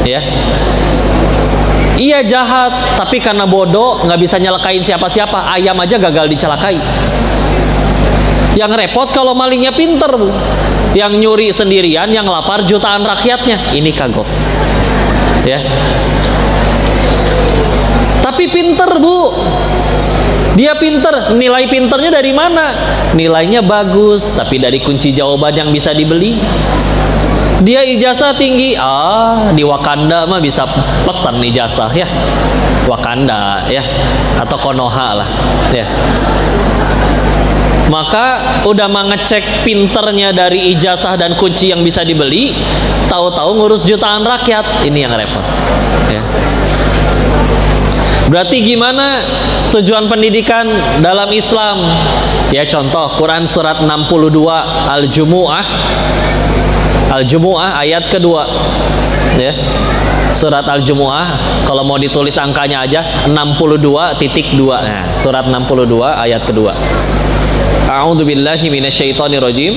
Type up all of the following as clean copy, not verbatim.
Ya, iya jahat, tapi karena bodoh nggak bisa nyelakain siapa-siapa. Ayam aja gagal dicelakai. Yang repot kalau malingnya pinter, Bu. Yang nyuri sendirian, yang lapar jutaan rakyatnya. Ini kagok. Ya. Tapi pinter, Bu. Dia pinter. Nilai pinternya dari mana? Nilainya bagus, tapi dari kunci jawaban yang bisa dibeli. Dia ijazah tinggi, di Wakanda mah bisa pesan ijazah ya, Wakanda ya, atau Konoha lah ya. Maka udah mengecek pinternya dari ijazah dan kunci yang bisa dibeli, tahu-tahu ngurus jutaan rakyat. Ini yang repot ya. Berarti gimana tujuan pendidikan dalam Islam? Ya contoh Quran surat 62 Al-Jumu'ah ayat kedua ya. Surat Al-Jumu'ah kalau mau ditulis angkanya aja 62.2. Nah, surat 62 ayat kedua. A'udzubillahi minasyaitonirrajim.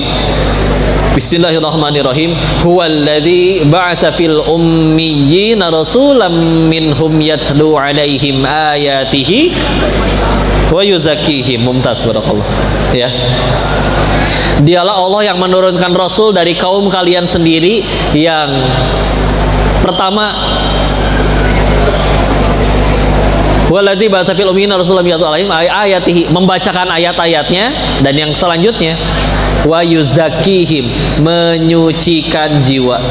Bismillahirrahmanirrahim. Huwallazi ba'atsa fil ummiyina rasulam minhum yatlu 'alaihim ayatihi wa yuzakkihim. Mumtaz, barakallah ya. Dialah Allah yang menurunkan Rasul dari kaum kalian sendiri, yang pertama waladzi ba'atsa fil ummiyina rasulan yatlu 'alaihim ayatihi, membacakan ayat-ayatnya, dan yang selanjutnya wa yuzakkihim, menyucikan jiwa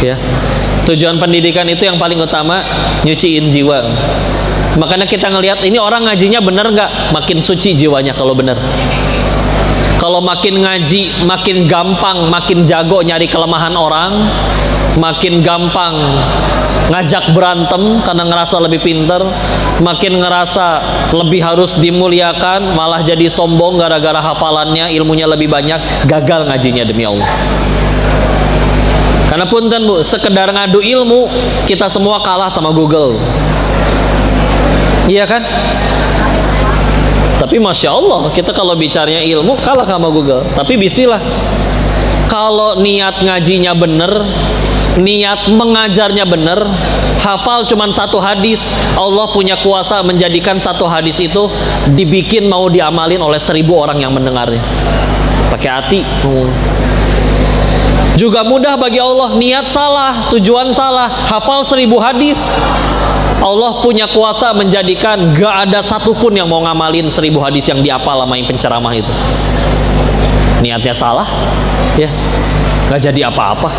ya. Tujuan pendidikan itu yang paling utama nyuciin jiwa. Makanya kita ngelihat ini orang ngajinya bener nggak, makin suci jiwanya kalau bener. Kalau makin ngaji, makin gampang, makin jago nyari kelemahan orang, makin gampang ngajak berantem karena ngerasa lebih pinter, makin ngerasa lebih harus dimuliakan, malah jadi sombong gara-gara hafalannya, ilmunya lebih banyak, gagal ngajinya demi Allah. Karena punten, Bu, sekedar ngadu ilmu, kita semua kalah sama Google. Iya kan? Tapi Masya Allah, kita kalau bicaranya ilmu kalah sama Google. Tapi bismillah, kalau niat ngajinya bener, niat mengajarnya bener, hafal cuman satu hadis, Allah punya kuasa menjadikan satu hadis itu dibikin mau diamalin oleh 1000 orang yang mendengarnya. Pakai hati. Juga mudah bagi Allah. Niat salah, tujuan salah, hafal 1000 hadis, Allah punya kuasa menjadikan gak ada satupun yang mau ngamalin 1000 hadis yang diapal sama yang penceramah itu. Niatnya salah, ya, gak jadi apa-apa,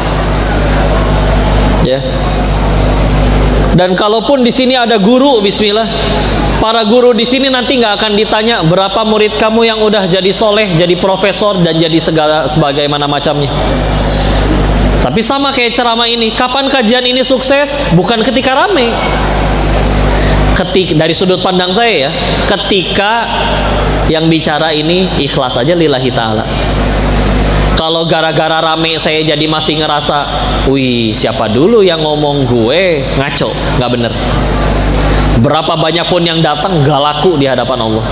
ya. Dan kalaupun di sini ada guru, bismillah, para guru di sini nanti nggak akan ditanya berapa murid kamu yang udah jadi soleh, jadi profesor, dan jadi segala sebagaimana macamnya. Tapi sama kayak ceramah ini, kapan kajian ini sukses? Bukan ketika rame. Dari sudut pandang saya ya, ketika yang bicara ini ikhlas aja lillahi ta'ala. Kalau gara-gara rame saya jadi masih ngerasa, wih siapa dulu yang ngomong, gue ngaco, nggak bener. Berapa banyak pun yang datang gak laku di hadapan Allah.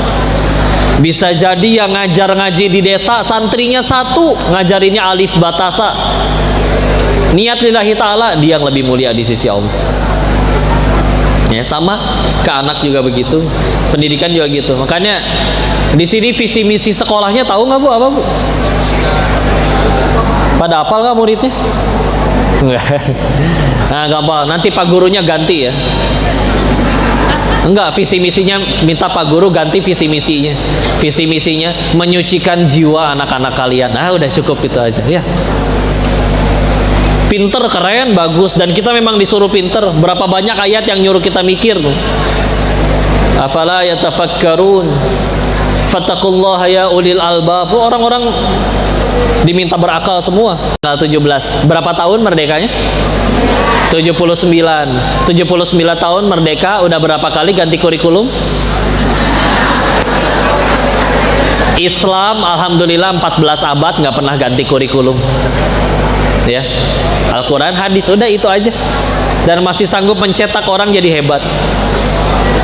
Bisa jadi yang ngajar ngaji di desa santrinya satu, ngajarinnya alif batasa, niat lillahi ta'ala, dia yang lebih mulia di sisi Allah. Ya, sama ke anak juga begitu, pendidikan juga gitu. Makanya di sini visi misi sekolahnya tahu nggak, Bu? Apa, Bu? Pada hafal nggak muridnya? Enggak. Nah, gampang. Nanti Pak gurunya ganti ya. Enggak, visi misinya minta Pak guru ganti visi misinya. Visi misinya menyucikan jiwa anak-anak kalian. Nah, udah cukup itu aja ya. Pinter, keren, bagus, dan kita memang disuruh pinter. Berapa banyak ayat yang nyuruh kita mikir tuh. Afala yatafakkarun fattaqullaha ya ulil albab. Orang-orang diminta berakal semua. Tanggal 17. Berapa tahun merdekanya? 79. 79 tahun merdeka, udah berapa kali ganti kurikulum? Islam alhamdulillah 14 abad nggak pernah ganti kurikulum. Ya. Al-Quran, hadis, udah itu aja. Dan masih sanggup mencetak orang jadi hebat.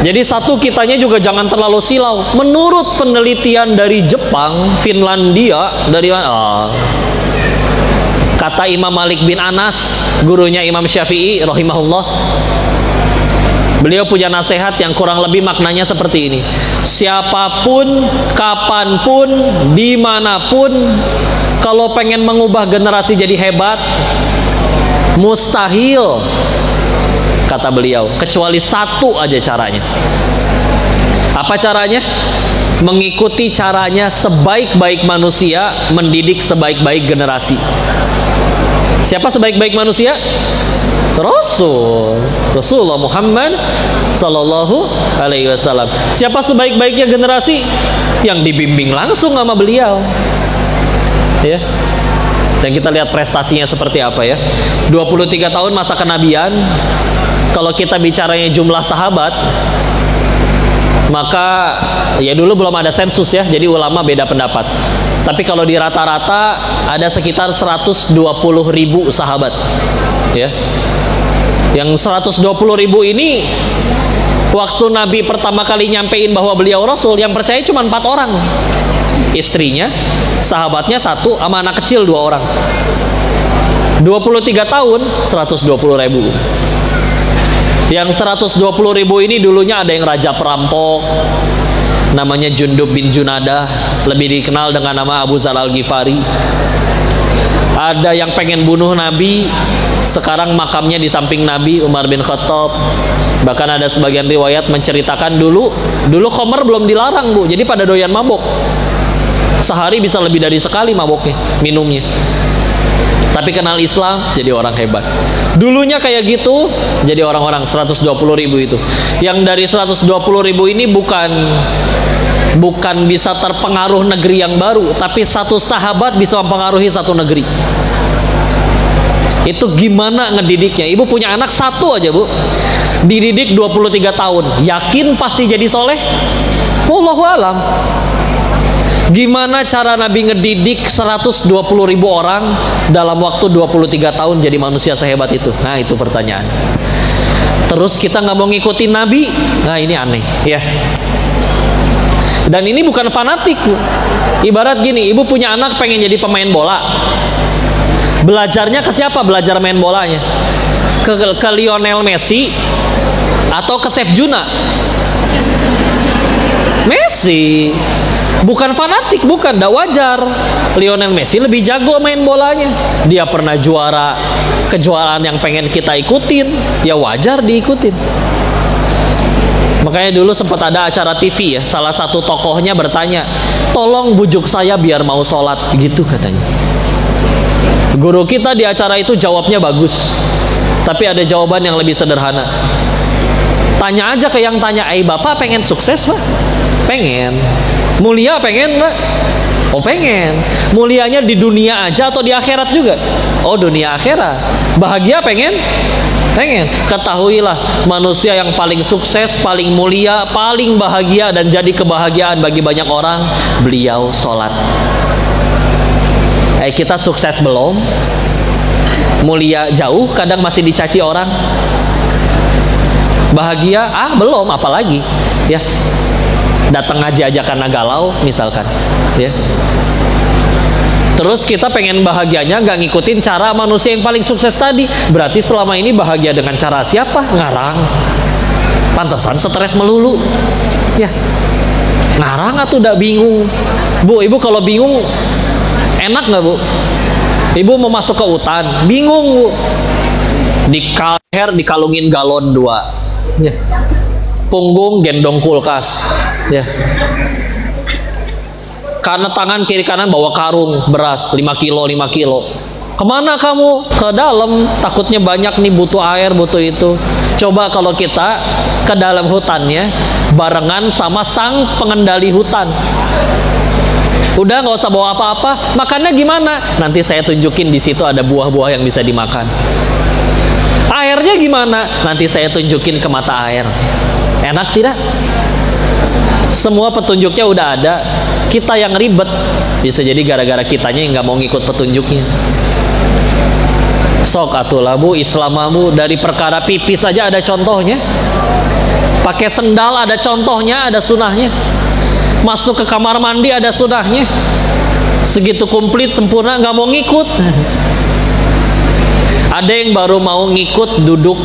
Jadi satu, kitanya juga jangan terlalu silau. Menurut penelitian dari Jepang, Finlandia, dari mana? Kata Imam Malik bin Anas, gurunya Imam Syafi'i rahimahullah, beliau punya nasihat yang kurang lebih maknanya seperti ini: siapapun, kapanpun, dimanapun, kalau pengen mengubah generasi jadi hebat, mustahil, kata beliau, kecuali satu aja caranya. Apa caranya? Mengikuti caranya sebaik-baik manusia mendidik sebaik-baik generasi. Siapa sebaik-baik manusia? Rasulullah Muhammad sallallahu alaihi wasallam. Siapa sebaik-baiknya generasi? Yang dibimbing langsung sama beliau. Ya. Dan kita lihat prestasinya seperti apa ya. 23 tahun masa kenabian. Kalau kita bicaranya jumlah sahabat, maka ya dulu belum ada sensus ya, jadi ulama beda pendapat. Tapi kalau di rata-rata ada sekitar 120.000 sahabat ya. Yang 120.000 ini waktu Nabi pertama kali nyampein bahwa beliau Rasul, yang percaya cuma 4 orang. Istrinya, sahabatnya 1, sama anak kecil 2 orang. 23 tahun 120.000. Yang 120.000 ini dulunya ada yang raja perampok, namanya Jundub bin Junadah, lebih dikenal dengan nama Abu Dzar Al-Ghifari. Ada yang pengen bunuh Nabi, sekarang makamnya di samping Nabi, Umar bin Khattab. Bahkan ada sebagian riwayat menceritakan dulu khamr belum dilarang, Bu. Jadi pada doyan mabok. Sehari bisa lebih dari sekali maboknya, minumnya. Tapi kenal Islam, jadi orang hebat. Dulunya kayak gitu, jadi orang-orang 120.000 itu. Yang dari 120.000 ini bukan bisa terpengaruh negeri yang baru, tapi satu sahabat bisa mempengaruhi satu negeri. Itu gimana ngedidiknya? Ibu punya anak 1 aja, Bu. Dididik 23 tahun. Yakin pasti jadi soleh? Wallahu alam. Gimana cara Nabi ngedidik 120.000 orang dalam waktu 23 tahun jadi manusia sehebat itu? Nah, itu pertanyaan. Terus kita nggak mau ngikutin Nabi? Nah, ini aneh ya. Dan ini bukan fanatik, Bu. Ibarat gini, ibu punya anak pengen jadi pemain bola. Belajarnya ke siapa? Belajar main bolanya? Ke Lionel Messi atau ke Chef Juna? Messi. Bukan fanatik, bukan, tidak wajar. Lionel Messi lebih jago main bolanya. Dia pernah juara kejuaraan yang pengen kita ikutin, ya wajar diikutin. Makanya dulu sempat ada acara TV ya, salah satu tokohnya bertanya, tolong bujuk saya biar mau sholat, gitu katanya. Guru kita di acara itu jawabnya bagus, tapi ada jawaban yang lebih sederhana. Tanya aja ke yang tanya, bapak pengen sukses, Pak? Pengen. Mulia pengen, Pak? Oh, pengen. Mulianya di dunia aja atau di akhirat juga? Oh, dunia akhirat. Bahagia pengen? Pengen. Ketahuilah, manusia yang paling sukses, paling mulia, paling bahagia dan jadi kebahagiaan bagi banyak orang, beliau sholat. Kita sukses belum? Mulia jauh, kadang masih dicaci orang. Bahagia? Belum, apalagi ya. Datang ngaji aja karena galau misalkan ya. Terus kita pengen bahagianya nggak ngikutin cara manusia yang paling sukses tadi. Berarti selama ini bahagia dengan cara siapa? Ngarang. Pantesan stres melulu ya. Ngarang atau udah bingung? Bu, ibu kalau bingung enak nggak, Bu? Ibu mau masuk ke hutan, bingung, Bu. Di leher dikalungin galon 2 ya. Punggung gendong kulkas ya. Karena tangan kiri kanan bawa karung beras 5 kilo. Kemana kamu? Ke dalam, takutnya banyak nih, butuh air, butuh itu. Coba kalau kita ke dalam hutannya barengan sama sang pengendali hutan. Udah nggak usah bawa apa-apa, makannya gimana? Nanti saya tunjukin, di situ ada buah-buah yang bisa dimakan. Airnya gimana? Nanti saya tunjukin ke mata air. Enak tidak? Semua petunjuknya udah ada. Kita yang ribet. Bisa jadi gara-gara kitanya yang nggak mau ngikut petunjuknya. Sok atulah, Bu, Islamamu dari perkara pipis saja ada contohnya. Pakai sendal ada contohnya, ada sunahnya. Masuk ke kamar mandi ada sunahnya. Segitu komplit sempurna, nggak mau ngikut. Ada yang baru mau ngikut duduk,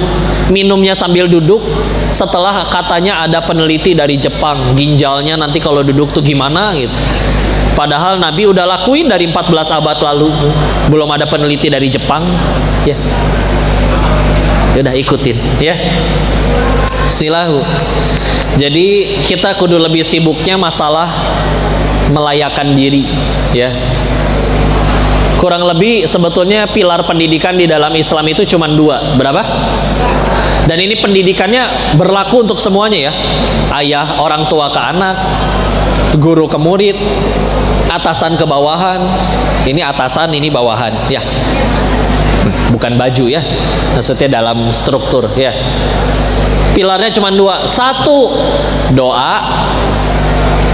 minumnya sambil duduk, setelah katanya ada peneliti dari Jepang, ginjalnya nanti kalau duduk tuh gimana gitu. Padahal Nabi udah lakuin dari 14 abad lalu, belum ada peneliti dari Jepang, ya. Udah ikutin, ya. Bismillah. Jadi kita kudu lebih sibuknya masalah melayakan diri, ya. Kurang lebih sebetulnya pilar pendidikan di dalam Islam itu cuma 2. Berapa? Dan ini pendidikannya berlaku untuk semuanya, ya. Ayah orang tua ke anak, guru ke murid, atasan ke bawahan. Ini atasan, ini bawahan, ya. Bukan baju, ya. Maksudnya dalam struktur, ya. Pilarnya cuma 2. 1, doa.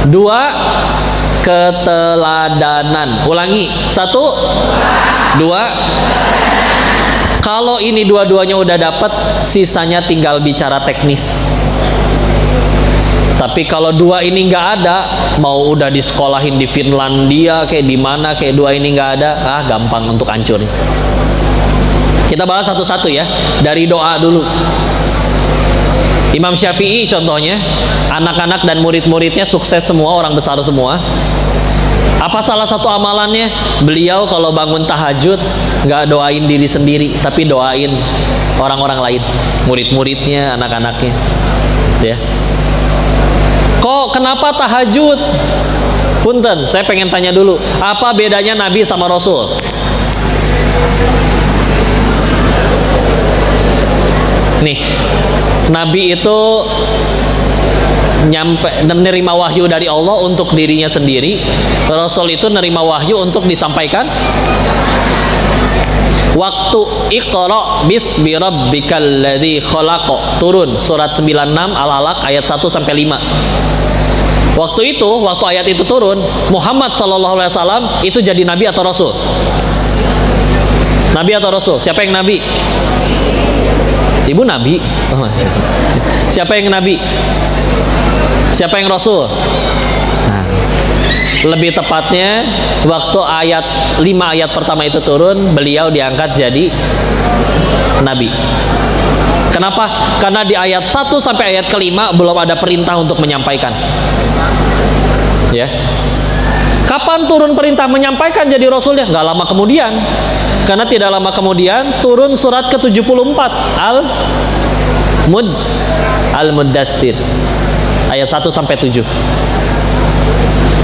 2, keteladanan. Ulangi. 1, 2. Kalau ini dua-duanya udah dapet, sisanya tinggal bicara teknis. Tapi kalau 2 ini nggak ada, mau udah disekolahin di Finlandia kayak di mana, kayak 2 ini nggak ada, gampang untuk hancurnya. Kita bahas satu-satu, ya. Dari doa dulu. Imam Syafi'i contohnya, anak-anak dan murid-muridnya sukses semua, orang besar semua. Apa salah satu amalannya? Beliau kalau bangun tahajud nggak doain diri sendiri, tapi doain orang-orang lain, murid-muridnya, anak-anaknya, ya. Kok kenapa tahajud? Punten, saya pengen tanya dulu, apa bedanya Nabi sama Rasul? Nih, Nabi itu menerima wahyu dari Allah untuk dirinya sendiri. Rasul itu menerima wahyu untuk disampaikan. Waktu Iqra bismi rabbikal ladzi khalaq turun surat 96 Al-Alaq ayat 1 sampai 5. Waktu itu, waktu ayat itu turun, Muhammad sallallahu alaihi wasallam itu jadi nabi atau rasul? Nabi atau rasul? Siapa yang nabi? Ibu nabi. Siapa yang nabi? Siapa yang rasul? Nah, lebih tepatnya waktu ayat 5 ayat pertama itu turun, beliau diangkat jadi nabi. Kenapa? Karena di ayat 1 sampai ayat ke-5 belum ada perintah untuk menyampaikan. Ya. Kapan turun perintah menyampaikan jadi rasulnya? Nggak lama kemudian. Karena tidak lama kemudian turun surat ke-74 Al-Muddathir ayat 1 sampai 7.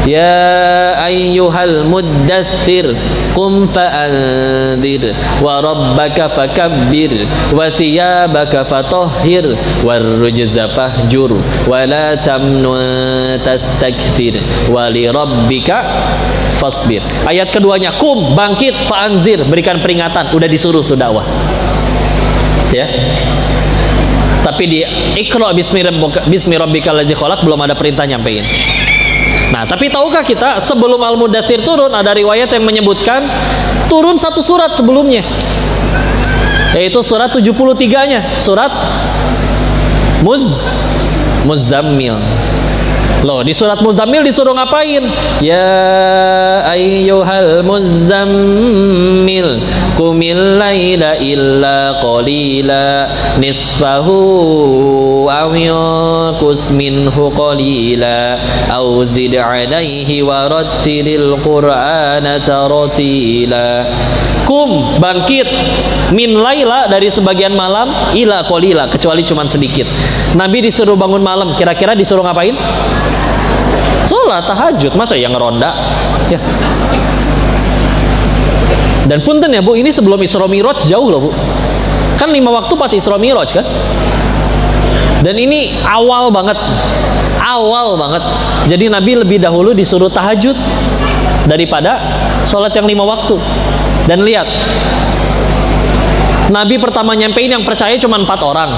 Ya ayyuhal muddathir qum fa'anzir wa rabbaka fakabbir wa thiyabaka fatahhir war rujza fahjur wa la tamnun tastakthir wa li rabbika fasbir. Ayat keduanya, kum, bangkit, fa'anzir, berikan peringatan. Udah disuruh tuh dakwah, ya. Tapi di Iqra bismi rabbikal ladzi khalaq belum ada perintah nyampein. Nah, tapi tahukah kita sebelum Al-Muddathir turun ada riwayat yang menyebutkan turun satu surat sebelumnya, yaitu surat 73-nya, surat Muzammil. Loh, di surat Muzammil disuruh ngapain? Ya ayyuhal muzammil qumil laila illa qalila nisfahu aw yanqus minhu qalila aw zid alaihi wa rattilil qur'ana tartila. Kum, bangkit, min laila, dari sebagian malam, ila qalila, kecuali cuman sedikit. Nabi disuruh bangun malam, kira-kira disuruh ngapain? Sholat tahajud, masa yang ngeronda, ya. Dan punten ya Bu, ini sebelum Isra Mi'raj jauh loh Bu. Kan 5 waktu pas Isra Mi'raj kan. Dan ini awal banget. Jadi Nabi lebih dahulu disuruh tahajud daripada sholat yang 5 waktu. Dan lihat, Nabi pertama nyampein yang percaya cuma 4 orang.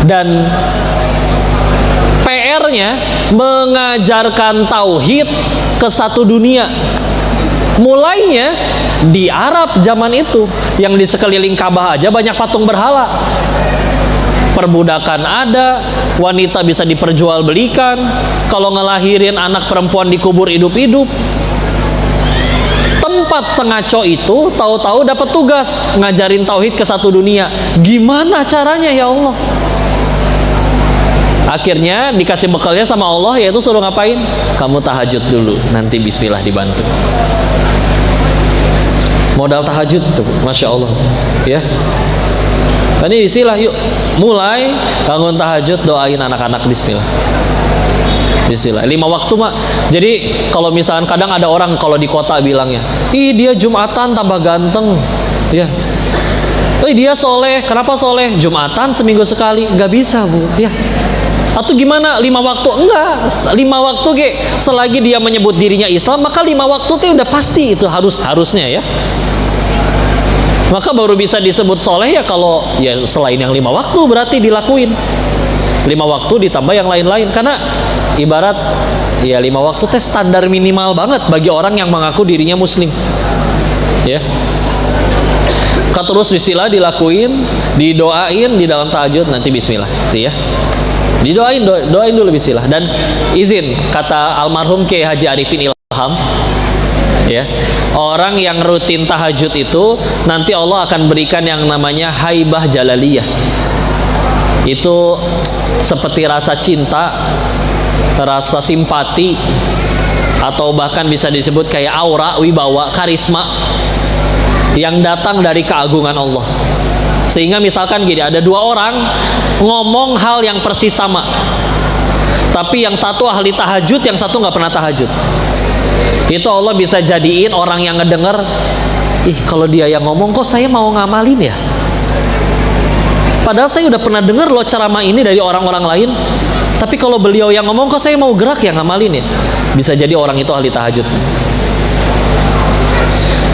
Dan PR-nya mengajarkan tauhid ke satu dunia. Mulainya di Arab zaman itu, yang di sekeliling Ka'bah aja banyak patung berhala. Perbudakan ada, wanita bisa diperjualbelikan, kalau ngelahirin anak perempuan dikubur hidup-hidup. tempat sengaco itu, tahu-tahu dapat tugas ngajarin tauhid ke satu dunia. Gimana caranya ya Allah? Akhirnya dikasih bekalnya sama Allah, yaitu suruh ngapain? Kamu tahajud dulu, nanti bismillah dibantu. Modal tahajud itu, Masya Allah ya. Ini istilah, yuk mulai bangun tahajud, doain anak-anak bismillah. Bismillah. 5 waktu mak. Jadi kalau misalkan kadang ada orang kalau di kota bilangnya, ih dia Jumatan tambah ganteng ya, dia soleh. Kenapa soleh? Jumatan seminggu sekali. Nggak bisa bu ya. Atau gimana 5 waktu? Enggak, 5 waktu ke selagi dia menyebut dirinya Islam, maka 5 waktu itu udah pasti itu harusnya ya. Maka baru bisa disebut soleh ya kalau ya selain yang 5 waktu berarti dilakuin 5 waktu ditambah yang lain-lain. Karena ibarat ya 5 waktu teh standar minimal banget bagi orang yang mengaku dirinya muslim ya. Terus bismillah dilakuin, didoain di dalam tahajud, nanti bismillah itu ya. Doain dulu bismillah. Dan izin kata almarhum Kiai Haji Arifin Ilham ya, orang yang rutin tahajud itu nanti Allah akan berikan yang namanya haibah jalaliyah. Itu seperti rasa cinta, rasa simpati, atau bahkan bisa disebut kayak aura, wibawa, karisma yang datang dari keagungan Allah. Sehingga misalkan gini, ada 2 orang ngomong hal yang persis sama, tapi yang satu ahli tahajud, yang satu nggak pernah tahajud. Itu Allah bisa jadiin orang yang ngedenger, ih kalau dia yang ngomong kok saya mau ngamalin ya, padahal saya udah pernah dengar loh ceramah ini dari orang-orang lain, tapi kalau beliau yang ngomong kok saya mau gerak ya ngamalin ya. Bisa jadi orang itu ahli tahajud.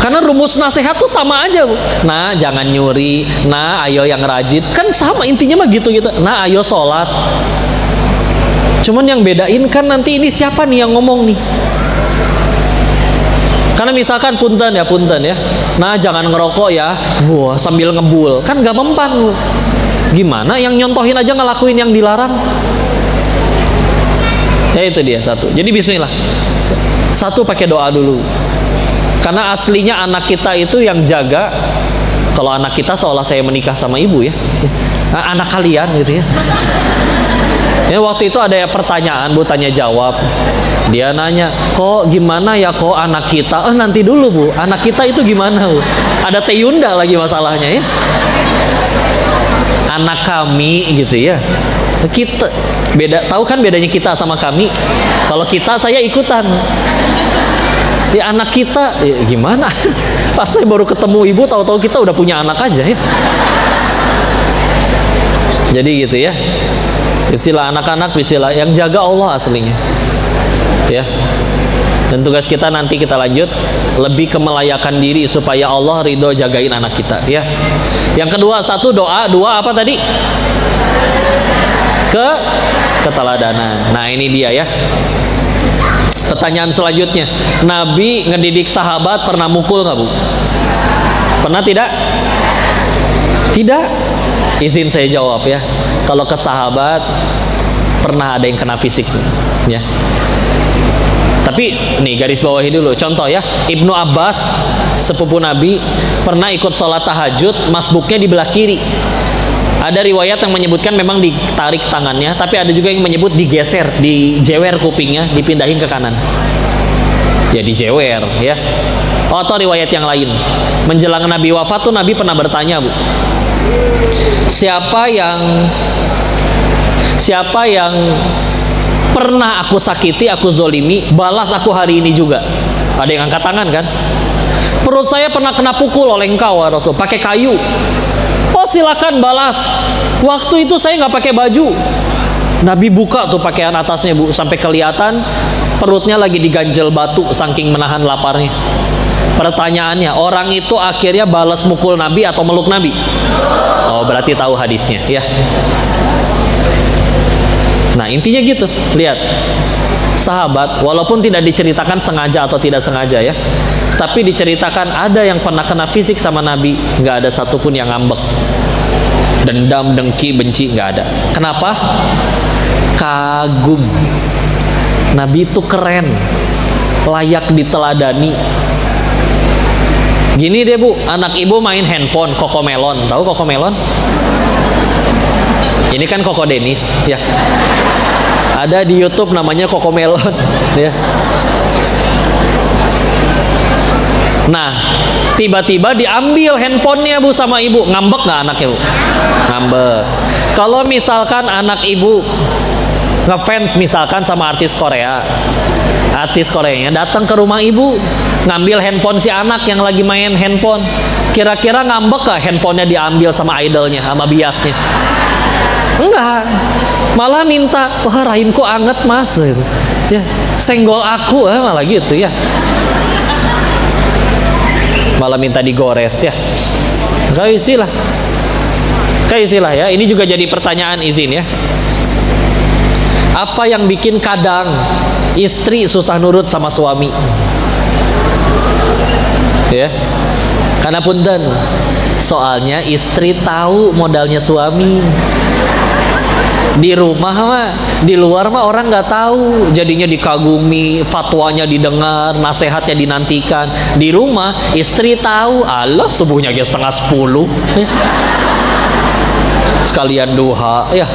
Karena rumus nasihat tuh sama aja bu. Nah jangan nyuri, nah ayo yang rajin, kan sama intinya mah gitu-gitu. Nah ayo sholat. Cuman yang bedain kan nanti ini siapa nih yang ngomong nih. Karena misalkan punten ya, nah jangan ngerokok ya, wah sambil ngebul, kan gak mempan bu. Gimana yang nyontohin aja ngelakuin yang dilarang. Ya itu dia satu. Jadi bismillah. Satu pakai doa dulu. Karena aslinya anak kita itu yang jaga. Kalau anak kita seolah saya menikah sama ibu ya, anak kalian gitu ya. Ya waktu itu ada ya pertanyaan, bu tanya jawab. Dia nanya, kok gimana ya kok anak kita? Nanti dulu bu, anak kita itu gimana bu? Ada Teyunda lagi masalahnya ya. Anak kami gitu ya. Kita beda, tahu kan bedanya kita sama kami? Kalau kita saya ikutan. Ya anak kita ya gimana? Pas saya baru ketemu ibu, tahu-tahu kita udah punya anak aja ya. Jadi gitu ya. Istilah anak-anak, istilah yang jaga Allah aslinya. Ya. Dan tugas kita nanti kita lanjut lebih ke melayakan diri supaya Allah ridho jagain anak kita ya. Yang kedua, satu doa, 2 apa tadi? Keteladanan. Nah, ini dia ya. Pertanyaan selanjutnya, Nabi ngedidik sahabat pernah mukul nggak bu? Pernah tidak? Tidak. Izin saya jawab ya. Kalau ke sahabat pernah ada yang kena fisik ya. Tapi nih garis bawahi dulu. Contoh ya, Ibnu Abbas sepupu Nabi pernah ikut sholat tahajud, masbuknya di belah kiri. Ada riwayat yang menyebutkan memang ditarik tangannya, tapi ada juga yang menyebut digeser, dijewer kupingnya, dipindahin ke kanan. Ya dijewer ya. Atau riwayat yang lain, menjelang Nabi wafat tuh Nabi pernah bertanya bu, siapa yang pernah aku sakiti, aku zolimi, balas aku hari ini juga. Ada yang angkat tangan kan? Perut saya pernah kena pukul oleh engkau Rasul, pakai kayu. Oh silakan balas. Waktu itu saya nggak pakai baju. Nabi buka tuh pakaian atasnya bu, sampai kelihatan perutnya lagi diganjel batu saking menahan laparnya. Pertanyaannya, orang itu akhirnya balas mukul Nabi atau meluk Nabi? Oh berarti tahu hadisnya ya. Nah intinya gitu, lihat sahabat walaupun tidak diceritakan sengaja atau tidak sengaja ya, tapi diceritakan ada yang pernah kena fisik sama Nabi, nggak ada satupun yang ngambek, dendam, dengki, benci, nggak ada. Kenapa? Kagum. Nabi itu keren, layak diteladani. Gini deh Bu, anak ibu main handphone Cocomelon. Tahu Cocomelon? Ini kan Koko Denis ya. Ada di YouTube namanya Cocomelon ya. Nah, tiba-tiba diambil handphonenya Bu sama ibu. Ngambek nggak anaknya Bu? Ngambek. Kalau misalkan anak ibu ngefans misalkan sama artis Korea, artis Koreanya datang ke rumah ibu, ngambil handphone si anak yang lagi main handphone, kira-kira ngambek gak handphonenya diambil sama idolnya, sama biasnya? Enggak, malah minta, wah rahimku anget mas, ya senggol aku, malah gitu ya, malah minta digores ya. Kayak isilah ya. Ini juga jadi pertanyaan, izin ya. Apa yang bikin kadang istri susah nurut sama suami? Ya, karena punten, soalnya istri tahu modalnya suami. Di rumah mah, di luar mah orang nggak tahu, jadinya dikagumi, fatwanya didengar, nasihatnya dinantikan. Di rumah istri tahu, Allah subuhnya aja 9:30 ya. Sekalian duha ya.